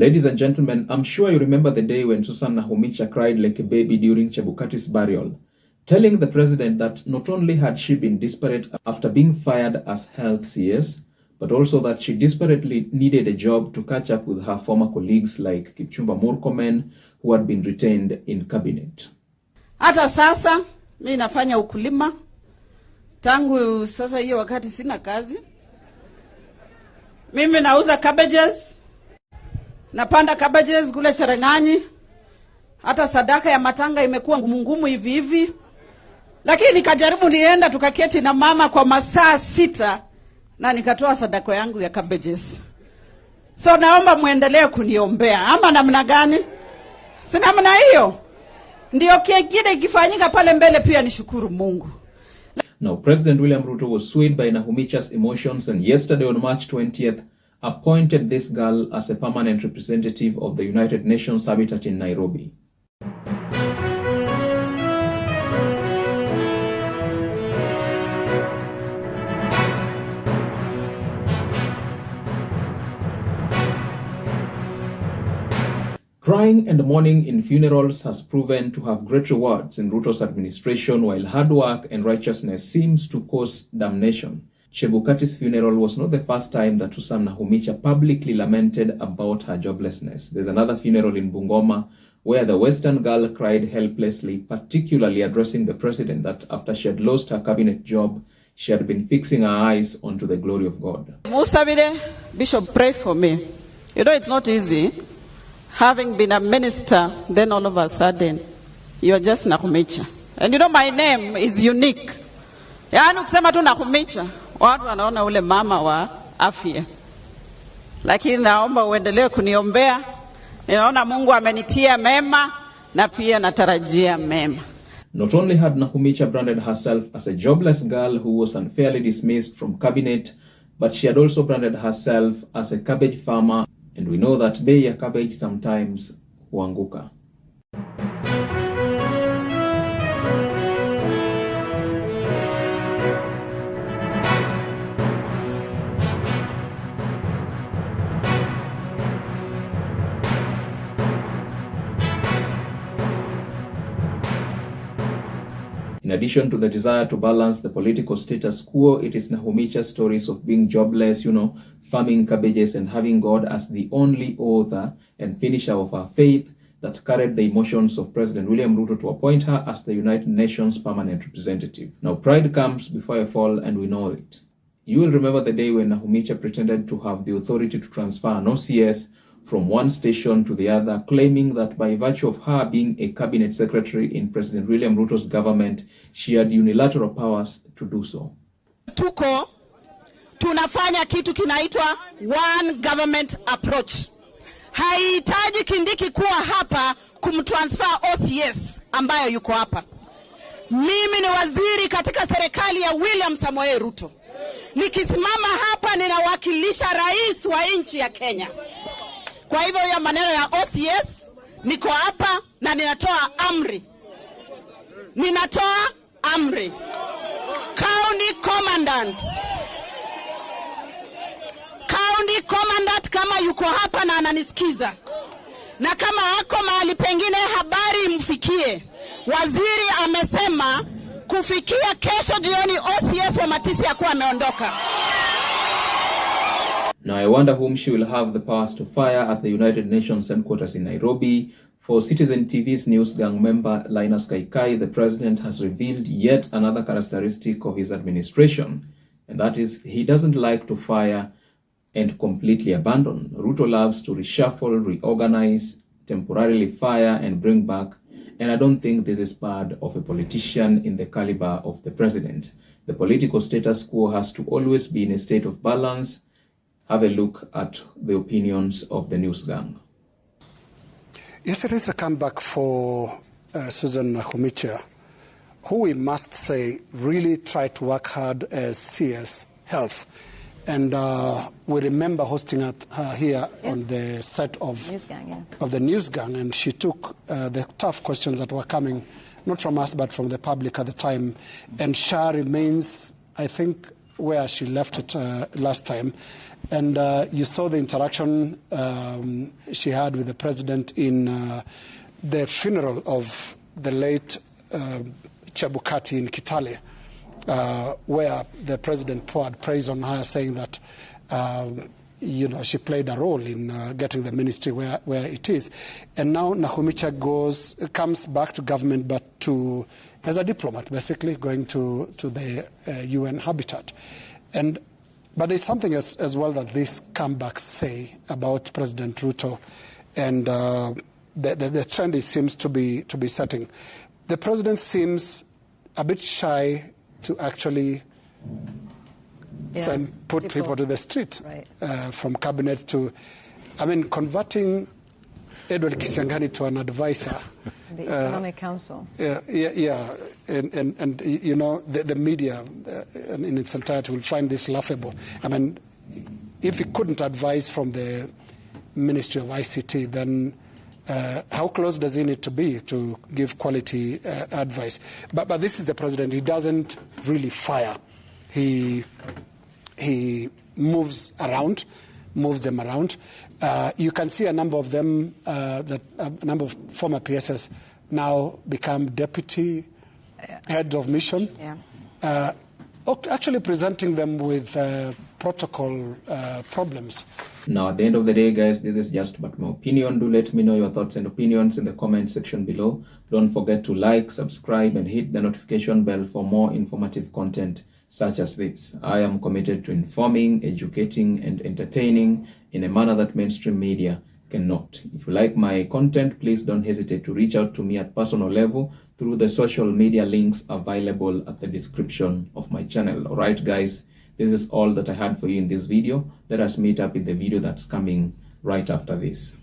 Ladies and gentlemen, I'm sure you remember the day when Susan Nakhumicha cried like a baby during Chebukati'S burial, telling the president that not only had she been disparate after being fired as health CS, but also that she desperately needed a job to catch up with her former colleagues like Kipchumba Murkomen, who had been retained in cabinet. Hata sasa, mimi nafanya ukulima. Tangu sasa hiyo wakati sina kazi. Mimi nauza cabbages. Napanda cabbages kule Cherengani. Hata sadaka ya matanga imekuwa ngumu hivi hivi. Lakini nikajaribu nienda tukaketi na mama kwa masaa 6 na nikatoa sadaka yangu ya cabbages. So naomba muendelee kuniombea. Ama namna gani? Si namna hiyo. Ndio kingine ikifanyika pale mbele pia nishukuru Mungu. Now, President William Ruto was swayed by Nakhumicha's emotions and yesterday on March 20th appointed this girl as a permanent representative of the United Nations Habitat in Nairobi. Crying and mourning in funerals has proven to have great rewards in Ruto's administration, while hard work and righteousness seems to cause damnation. Chebukati'S funeral was not the first time that Susan Nakhumicha publicly lamented about her joblessness. There's another funeral in Bungoma where the Western girl cried helplessly, particularly addressing the president that after she had lost her cabinet job, she had been fixing her eyes onto the glory of God. Musabide, Bishop, pray for me. You know, it's not easy. Having been a minister, then all of a sudden, you're just Nakhumicha. And you know, my name is unique. Yaani ukisema tu Nakhumicha, watu wanaona ule mama wa afya. Lakini naomba uendelee kuniombea. Ninaona Mungu amenitia mema na pia natarajia mema. Not only had Nakhumicha branded herself as a jobless girl who was unfairly dismissed from cabinet, but she had also branded herself as a cabbage farmer. And we know that bei ya cabbage sometimes huanguka. In addition to the desire to balance the political status quo, it is Nakhumicha's stories of being jobless, farming cabbages and having God as the only author and finisher of her faith that carried the emotions of President William Ruto to appoint her as the United Nations permanent representative. Now, pride comes before a fall, and we know it. You will remember the day when Nakhumicha pretended to have the authority to transfer an OCS from one station to the other, claiming that by virtue of her being a cabinet secretary in President William Ruto's government, she had unilateral powers to do so. Tunafanya kitu kinaitwa one government approach. Haihitaji Kindiki kuwa hapa kumtransfer OCS ambayo yuko hapa. Mimi ni waziri katika serikali ya William Samoei Ruto. Nikisimama hapa ninawakilisha rais wa nchi ya Kenya. Kwa hivyo ya maneno ya OCS, niko hapa na ninatoa amri. County commandant kama yuko hapa na ananisikiza. Na kama hako mahali pengine habari mfikie. Waziri amesema kufikia kesho jioni OCS wa Matisi yakuwa ameondoka. Now, I wonder whom she will have the powers to fire at the United Nations headquarters in Nairobi. For Citizen TV's news gang member Linus Kaikai, the president has revealed yet another characteristic of his administration, and that is he doesn't like to fire and completely abandon. Ruto loves to reshuffle, reorganize, temporarily fire and bring back, and I don't think this is bad of a politician in the caliber of the president. The political status quo has to always be in a state of balance. Have a look at the opinions of the news gang. Yes, it is a comeback for Susan Nakhumicha, who we must say really tried to work hard as CS Health. And we remember hosting her here on the set of the news gang, and she took the tough questions that were coming, not from us, but from the public at the time. And SHA remains, I think, where she left it last time. And you saw the interaction she had with the president in the funeral of the late Chebukati in Kitale, where the president poured praise on her, saying that she played a role in getting the ministry where it is. And now Nakhumicha comes back to government, but as a diplomat, basically, going to the UN habitat. But there's something as well that these comebacks say about President Ruto, and the trend seems to be setting. The president seems a bit shy to actually put people to the street, right. From cabinet to, converting Edward Kisiangani to an advisor. The Economic Council. And the media in its entirety will find this laughable. If he couldn't advise from the Ministry of ICT, then how close does he need to be to give quality advice? But this is the president. He doesn't really fire. He moves them around. You can see a number of them, a number of former PSs now become deputy head of mission. Yeah. Actually presenting them with protocol problems. Now, at the end of the day, guys, this is just but my opinion. Do let me know your thoughts and opinions in the comment section below. Don't forget to like, subscribe, and hit the notification bell for more informative content such as this. I am committed to informing, educating, and entertaining in a manner that mainstream media cannot. If you like my content, please don't hesitate to reach out to me at personal level through the social media links available at the description of my channel. All right, guys, this is all that I had for you in this video. Let us meet up in the video that's coming right after this.